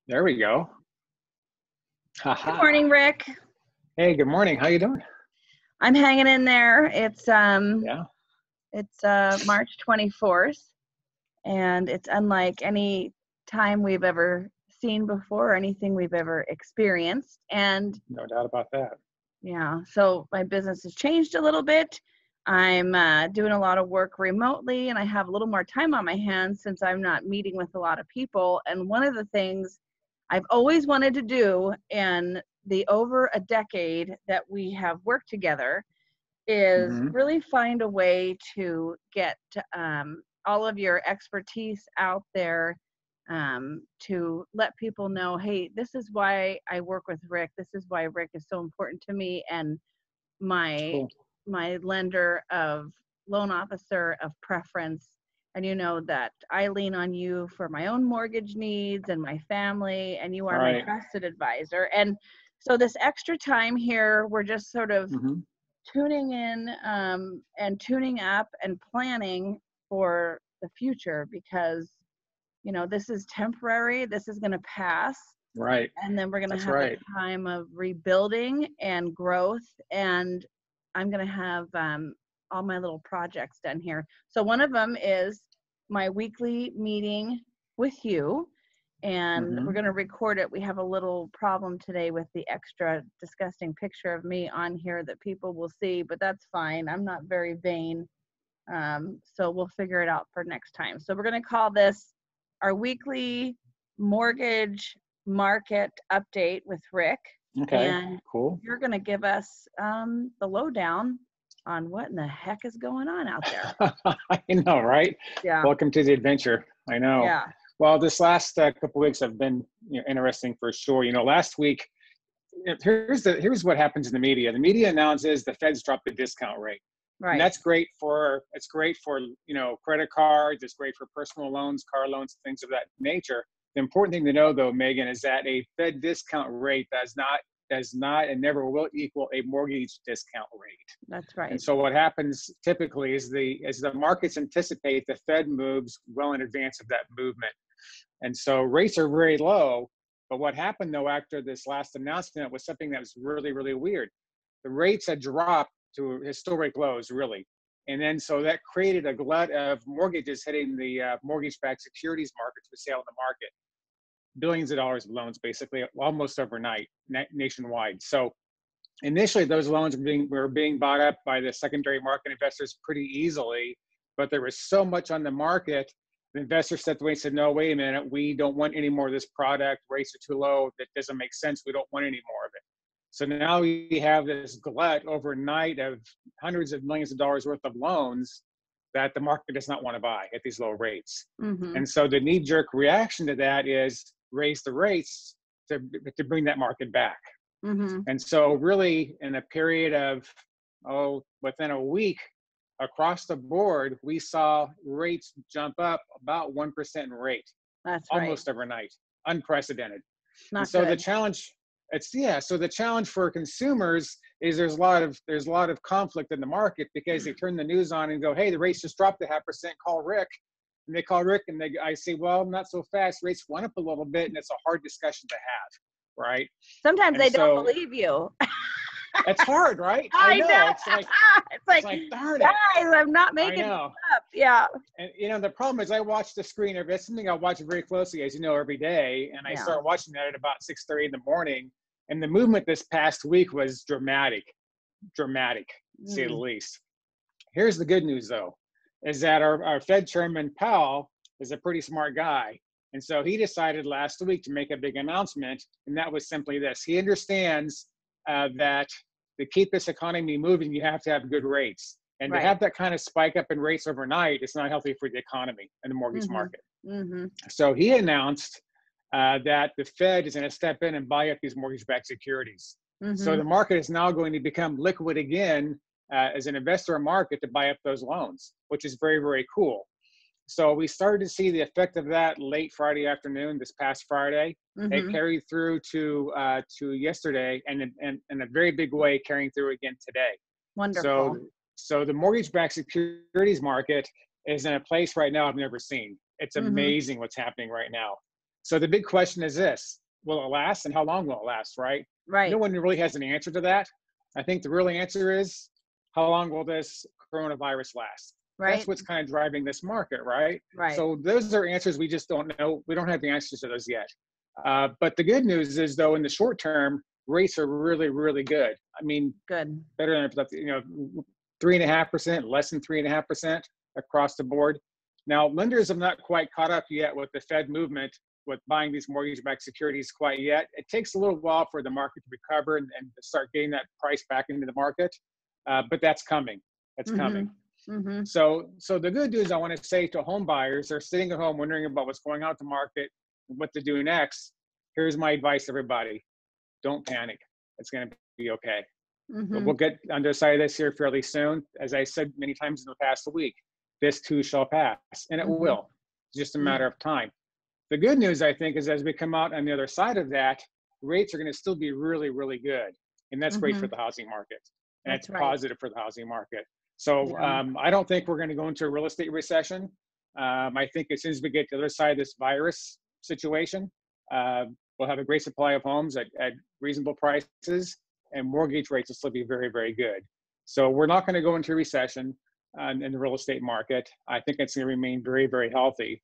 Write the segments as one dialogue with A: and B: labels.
A: There we go.
B: Good
A: Haha.
B: morning, Rick.
A: Hey, good morning. How you doing?
B: I'm hanging in there. It's
A: Yeah.
B: March 24th, and it's unlike any time we've ever seen before or anything we've ever experienced. And
A: No doubt about that.
B: yeah, so my business has changed a little bit. I'm doing a lot of work remotely, and I have a little more time on my hands since I'm not meeting with a lot of people. And one of the things I've always wanted to do in the over a decade that we have worked together is
A: Hmm.
B: really find a way to get all of your expertise out there, to let people know, hey, this is why I work with Rick. This is why Rick is so important to me, and my
A: Cool.
B: my lender of loan officer of preference. And you know that I lean on you for my own mortgage needs and my family, and you
A: All
B: are my
A: right.
B: trusted advisor. And so this extra time here, we're just sort of
A: Mm-hmm.
B: tuning in, and tuning up and planning for the future, because this is temporary, this is going to pass,
A: Right.
B: and then we're going to
A: That's
B: have a
A: right.
B: time of rebuilding and growth. And I'm going to have all my little projects done here. So one of them is my weekly meeting with you, and we're
A: Mm-hmm.
B: going to record it. We have a little problem today with the extra disgusting picture of me on here that people will see, but that's fine. I'm not very vain. So we'll figure it out for next time. So we're going to call this our weekly mortgage market update with Rick.
A: Okay.
B: And
A: Cool.
B: you're going to give us the lowdown on what in the heck is going on out there.
A: I know, right?
B: Yeah.
A: Welcome to the adventure. I know.
B: Yeah.
A: Well, this last couple weeks have been interesting for sure. Last week, here's what happens in the media. The media announces the Fed's dropped the discount rate. And
B: Right.
A: that's great for credit cards. It's great for personal loans, car loans, things of that nature. The important thing to know, though, Megan, is that a Fed discount rate does not and never will equal a mortgage discount rate.
B: That's right.
A: And so what happens typically is the markets anticipate the Fed moves well in advance of that movement. And so rates are very low. But what happened, though, after this last announcement was something that was really, really weird. The rates had dropped to historic lows, really. And then so that created a glut of mortgages hitting the mortgage-backed securities markets for sale in the market. Billions of dollars of loans, basically, almost overnight, nationwide. So initially, those loans were being bought up by the secondary market investors pretty easily, but there was so much on the market. The investors stepped away and said, no, wait a minute, we don't want any more of this product. Rates are too low. That doesn't make sense. We don't want any more of it. So now we have this glut overnight of hundreds of millions of dollars worth of loans that the market does not want to buy at these low rates.
B: Mm-hmm.
A: And so the knee-jerk reaction to that is raise the rates to bring that market back.
B: Mm-hmm.
A: And so really in a period of, within a week, across the board, we saw rates jump up about 1% in rate.
B: That's right.
A: Almost overnight, unprecedented.
B: Not
A: And so
B: good.
A: so the challenge for consumers is there's a lot of conflict in the market because they turn the news on and go, hey, the rates just dropped 0.5%, call Rick. And they call Rick and I say, well, not so fast. Rates went up a little bit, and it's a hard discussion to have, right?
B: Sometimes
A: And
B: they
A: so
B: don't believe you.
A: it's hard, right?
B: I know.
A: It's like darn it.
B: Guys, I'm not
A: I
B: making it
A: know.
B: up. Yeah.
A: And the problem is I watch the screen. It's something I watch very closely, as you know, every day. And I
B: Yeah.
A: start watching that at about 6:30 in the morning. And the movement this past week was dramatic, to say the least. Here's the good news, though, is that our Fed Chairman Powell is a pretty smart guy. And so he decided last week to make a big announcement. And that was simply this. He understands that to keep this economy moving, you have to have good rates. And
B: Right.
A: to have that kind of spike up in rates overnight, it's not healthy for the economy and the mortgage
B: Mm-hmm.
A: market.
B: Mm-hmm.
A: So he announced that the Fed is going to step in and buy up these mortgage-backed securities.
B: Mm-hmm.
A: So the market is now going to become liquid again as an investor market to buy up those loans, which is very, very cool. So we started to see the effect of that late Friday afternoon, this past Friday.
B: Mm-hmm.
A: It carried through to yesterday, and in a very big way carrying through again today.
B: Wonderful.
A: So the mortgage-backed securities market is in a place right now I've never seen. It's amazing what's happening right now. So the big question is this: will it last, and how long will it last? Right?
B: Right.
A: No one really has an answer to that. I think the real answer is, how long will this coronavirus last?
B: Right.
A: That's what's kind of driving this market, right?
B: Right.
A: So those are answers we just don't know. We don't have the answers to those yet. But the good news is, though, in the short term, rates are really, really good. I mean,
B: Good.
A: better than, 3.5%, less than 3.5% across the board. Now, lenders have not quite caught up yet with the Fed movement with buying these mortgage-backed securities quite yet. It takes a little while for the market to recover and to start getting that price back into the market, but that's coming. That's coming.
B: Mm-hmm.
A: So the good news I want to say to home buyers, they're sitting at home wondering about what's going on with the market, what to do next. Here's my advice, everybody: don't panic. It's going to be okay. But we'll get on the side of this here fairly soon. As I said many times in the past week, this too shall pass, and it will. It's just a matter of time. The good news, I think, is as we come out on the other side of that, rates are going to still be really, really good. And that's great for the housing market. And it's positive for the housing market. So I don't think we're going to go into a real estate recession. I think as soon as we get to the other side of this virus situation, we'll have a great supply of homes at reasonable prices, and mortgage rates will still be very, very good. So we're not going to go into a recession in the real estate market. I think it's going to remain very, very healthy.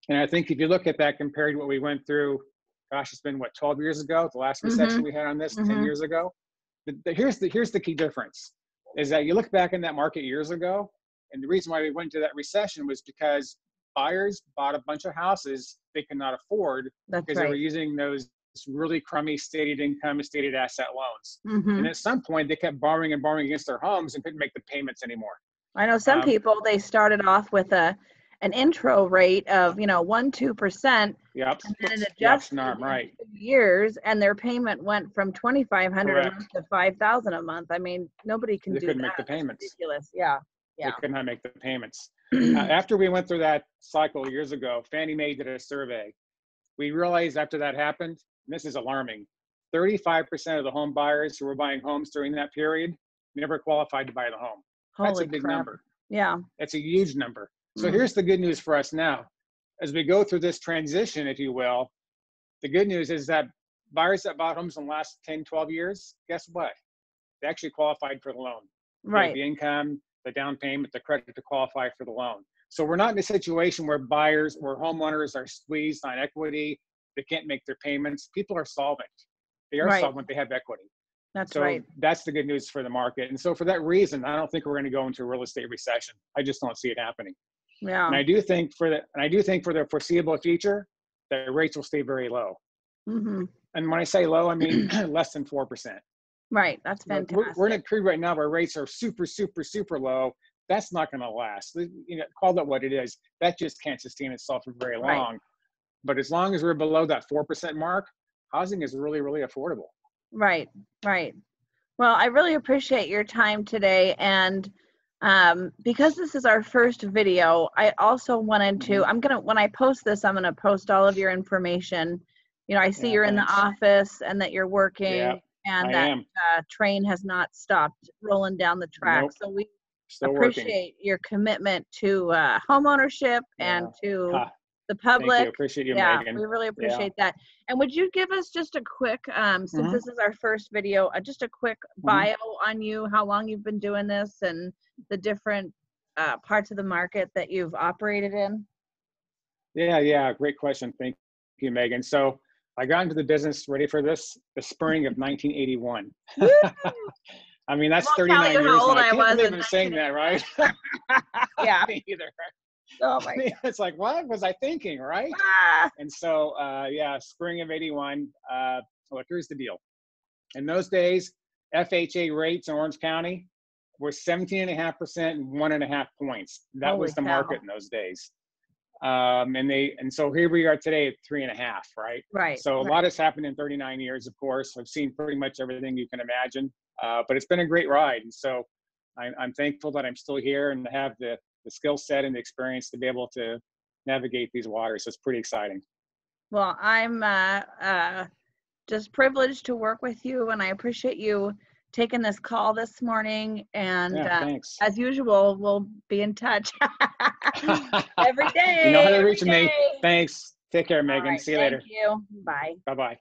A: And I think if you look at that compared to what we went through, gosh, it's been what, 12 years ago, the last recession we had on this, 10 years ago. Here's the key difference, is that you look back in that market years ago, and the reason why we went into that recession was because buyers bought a bunch of houses they could not afford because they were using those really crummy stated income and stated asset loans. And at some point, they kept borrowing and borrowing against their homes and couldn't make the payments anymore.
B: I know some people, they started off with an intro rate of 1-2%.
A: Yep.
B: And then it adjusted
A: right.
B: 2 years, and their payment went from $2,500 a month to $5,000 a month. I mean, nobody can do that.
A: They couldn't make the payments.
B: That's ridiculous. Yeah.
A: They could not make the payments. After we went through that cycle years ago, Fannie Mae did a survey. We realized after that happened, and this is alarming, 35% of the home buyers who were buying homes during that period never qualified to buy the home. That's a big number.
B: Yeah.
A: That's a huge number. So here's the good news for us now. As we go through this transition, if you will, the good news is that buyers that bought homes in the last 10, 12 years, guess what? They actually qualified for the loan.
B: Right.
A: The income, the down payment, the credit to qualify for the loan. So we're not in a situation where homeowners are squeezed on equity. They can't make their payments. People are solvent. They are solvent. They have equity.
B: That's
A: That's the good news for the market. And so for that reason, I don't think we're going to go into a real estate recession. I just don't see it happening.
B: Yeah.
A: And I do think for the foreseeable future, that rates will stay very low. And when I say low, I mean less than 4%.
B: Right. That's fantastic.
A: We're in a period right now where rates are super, super, super low. That's not going to last. Call that what it is. That just can't sustain itself for very long. But as long as we're below that 4% mark, housing is really, really affordable.
B: Right. Well, I really appreciate your time today. And because this is our first video, I also wanted to, when I post this, I'm going to post all of your information. I see you're in the office and that you're working and that train has not stopped rolling down the track.
A: Nope.
B: So we
A: Still
B: appreciate your commitment to home ownership and to the public.
A: Thank you. Appreciate you, Megan.
B: We really appreciate that. And would you give us just a quick, since this is our first video, just a quick bio on you, how long you've been doing this and the different parts of the market that you've operated in? Yeah.
A: Great question. Thank you, Megan. So I got into the business, ready for this, the spring of 1981. I mean, that's 39 years now. I can't believe I'm saying that, right?
B: Yeah.
A: Me either.
B: Oh my God.
A: It's like, what was I thinking, right? And so, spring of 81, look, here's the deal. In those days, FHA rates in Orange County were 17.5% and 1.5 points. That was the market in those days. And so here we are today at 3.5, right?
B: Right.
A: So a lot has happened in 39 years, of course. I've seen pretty much everything you can imagine, but it's been a great ride. And so I'm thankful that I'm still here and to have the skill set and the experience to be able to navigate these waters. So it's pretty exciting.
B: Well, I'm just privileged to work with you, and I appreciate you taking this call this morning. And
A: thanks.
B: As usual, we'll be in touch every day.
A: You know how to reach me. Thanks. Take care,
B: All
A: Megan.
B: right.
A: See you
B: Thank
A: later.
B: you. Bye.
A: Bye-bye.